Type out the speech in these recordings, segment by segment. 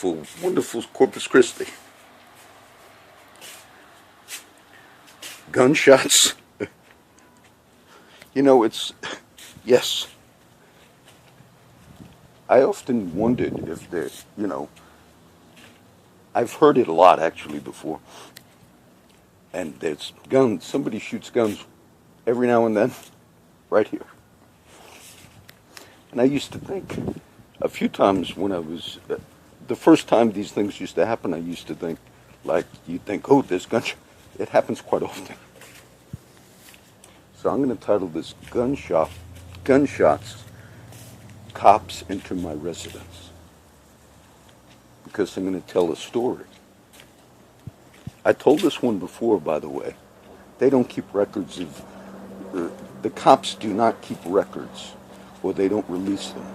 wonderful, wonderful Corpus Christi. Gunshots. You know, yes. I often wondered if I've heard it a lot actually before. And there's guns, somebody shoots guns every now and then, right here. And I used to think, a few times when I was, the first time these things used to happen, I used to think, like, you think, oh, there's gunshots. It happens quite often. So I'm going to title this Gunshots, Cops Enter My Residence. Because I'm going to tell a story. I told this one before, by the way. They don't keep records of, the cops do not keep records, or they don't release them.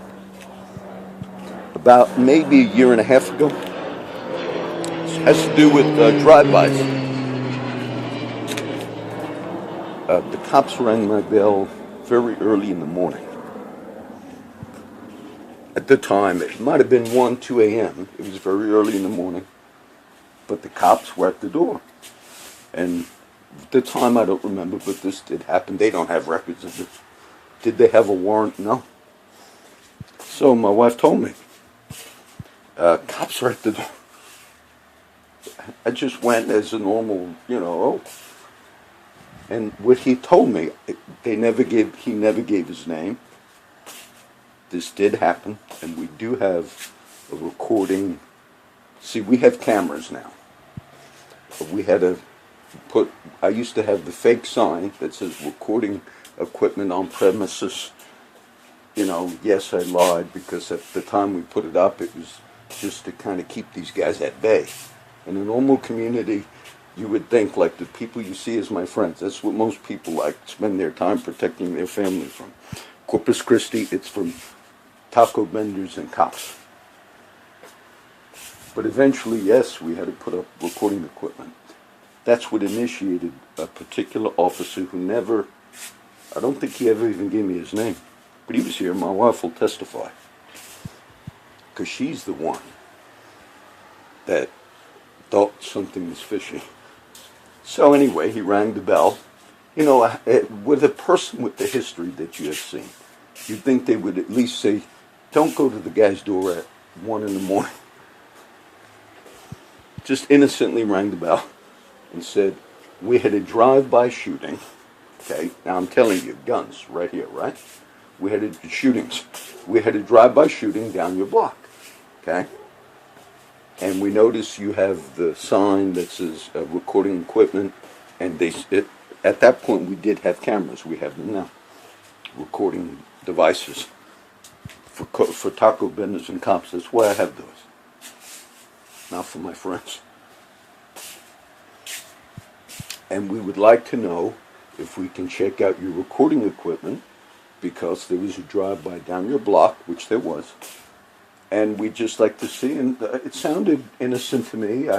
About maybe a year and a half ago, it has to do with drive-bys. The cops rang my bell very early in the morning. At the time, it might have been 1, 2 a.m. It was very early in the morning. But the cops were at the door. And at the time, I don't remember, but this did happen. They don't have records of this. Did they have a warrant? No. So my wife told me, cops are at the door. I just went as a normal, oh. And what he told me, he never gave his name. This did happen, and we do have a recording. See, we have cameras now. We had I used to have the fake sign that says recording equipment on premises. Yes, I lied, because at the time we put it up, it was just to kind of keep these guys at bay. In a normal community, you would think, like, the people you see as my friends. That's what most people like, spend their time protecting their family from. Corpus Christi, it's from taco vendors and cops. But eventually, yes, we had to put up recording equipment. That's what initiated a particular officer who never, I don't think he ever even gave me his name. But he was here, my wife will testify. Because she's the one that thought something was fishy. So anyway, he rang the bell. With a person with the history that you have seen, you'd think they would at least say, don't go to the guy's door at 1 in the morning. Just innocently rang the bell and said, we had a drive-by shooting. Okay, now I'm telling you, guns right here, right? We had shootings. We had a drive-by shooting down your block. Okay? And we notice you have the sign that says recording equipment, and at that point we did have cameras. We have them now, recording devices for taco vendors and cops. That's why I have those, not for my friends. And we would like to know if we can check out your recording equipment, because there was a drive-by down your block, which there was. And we'd just like to see, and it sounded innocent to me.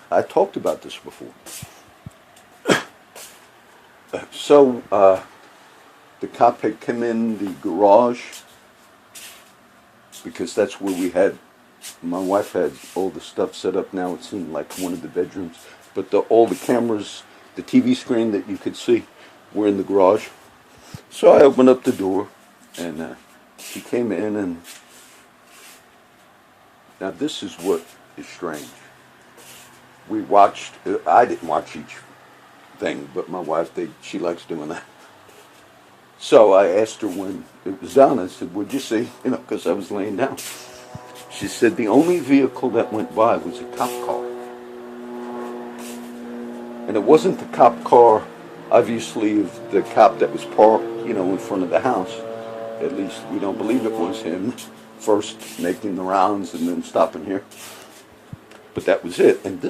I talked about this before. So the cop had come in the garage, because that's where my wife had all the stuff set up now. It's in like one of the bedrooms. But all the cameras, the TV screen that you could see, were in the garage. So I opened up the door, and he came in, and now this is what is strange. We watched, I didn't watch each thing, but my wife, she likes doing that. So I asked her when it was done, I said, what'd you see? Because I was laying down. She said the only vehicle that went by was a cop car. And it wasn't the cop car, obviously, of the cop that was parked, in front of the house. At least we don't believe it was him, first making the rounds and then stopping here. But that was it. And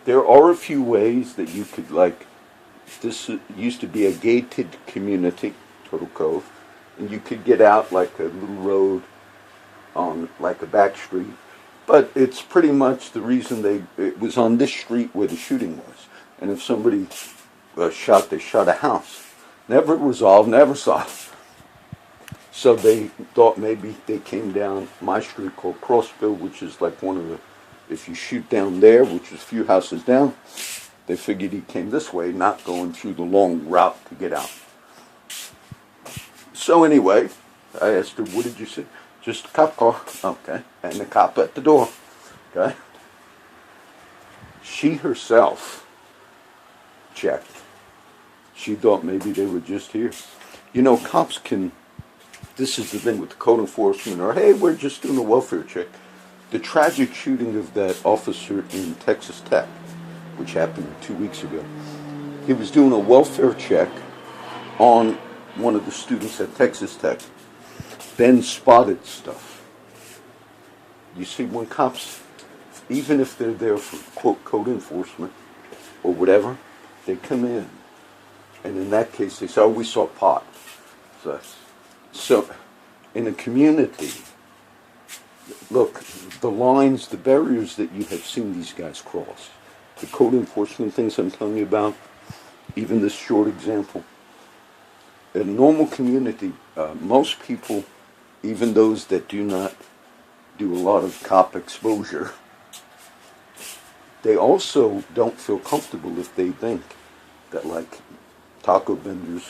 there are a few ways that you could, this used to be a gated community, Turtle Cove, and you could get out like a little road on like a back street. But it's pretty much the reason it was on this street where the shooting was. And if somebody they shot a house. Never resolved, never solved. So they thought maybe they came down my street called Crossville, which is like one of the, if you shoot down there, which is a few houses down, they figured he came this way, not going through the long route to get out. So anyway, I asked her, what did you see? Just a cop car. Okay. And the cop at the door. Okay. She herself checked. She thought maybe they were just here. You know, cops can, this is the thing with the code enforcement, or hey, we're just doing a welfare check. The tragic shooting of that officer in Texas Tech, which happened 2 weeks ago, he was doing a welfare check on one of the students at Texas Tech, then spotted stuff. You see, when cops, even if they're there for, quote, code enforcement or whatever, they come in. And in that case, they say, oh, we saw pot. So in a community, look, the lines, the barriers that you have seen these guys cross, the code enforcement things I'm telling you about, even this short example, in a normal community, most people, even those that do not do a lot of cop exposure, they also don't feel comfortable if they think that, like taco vendors,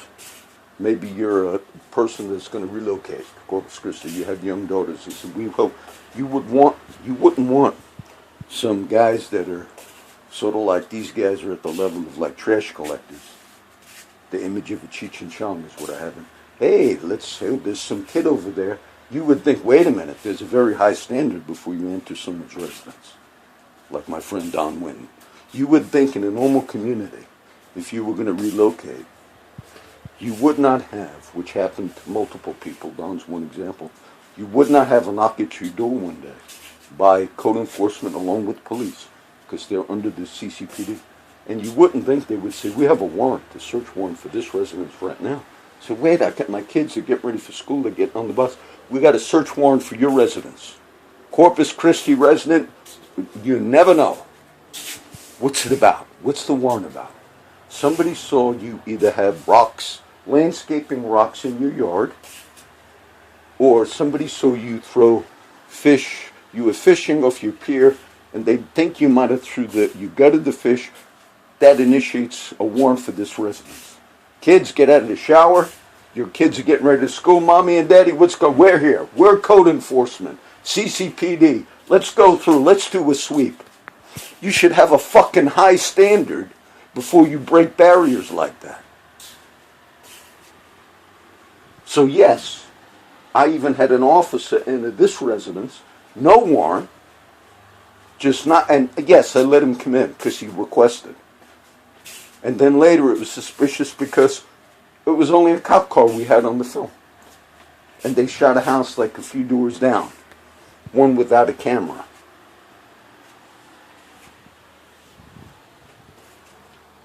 maybe you're a person that's going to relocate to Corpus Christi, you have young daughters, and so we hope you wouldn't want some guys that are sort of like, these guys are at the level of like trash collectors. The image of a Cheech and Chong is what I have. Hey, let's say there's some kid over there. You would think, wait a minute, there's a very high standard before you enter someone's residence. Like my friend Don Wynn. You would think in a normal community, if you were going to relocate, you would not have, which happened to multiple people, Don's one example, you would not have a knock at your door one day by code enforcement along with police, because they're under the Ccpd. And you wouldn't think they would say, we have a warrant, a search warrant for this residence right now. So wait, I got my kids, are getting ready for school, they're getting on the bus. We got a search warrant for your residence. Corpus Christi resident, you never know. What's it about? What's the warrant about? Somebody saw you either have rocks, landscaping rocks in your yard, or somebody saw you throw fish, you were fishing off your pier, and they think you might have you gutted the fish. That initiates a warrant for this residence. Kids, get out of the shower. Your kids are getting ready to school. Mommy and Daddy, we're here. We're code enforcement. Ccpd. Let's go through. Let's do a sweep. You should have a fucking high standard before you break barriers like that. So yes, I even had an officer in this residence, no warrant, just not, and yes, I let him come in because he requested. And then later it was suspicious because it was only a cop car we had on the film. And they shot a house like a few doors down, one without a camera.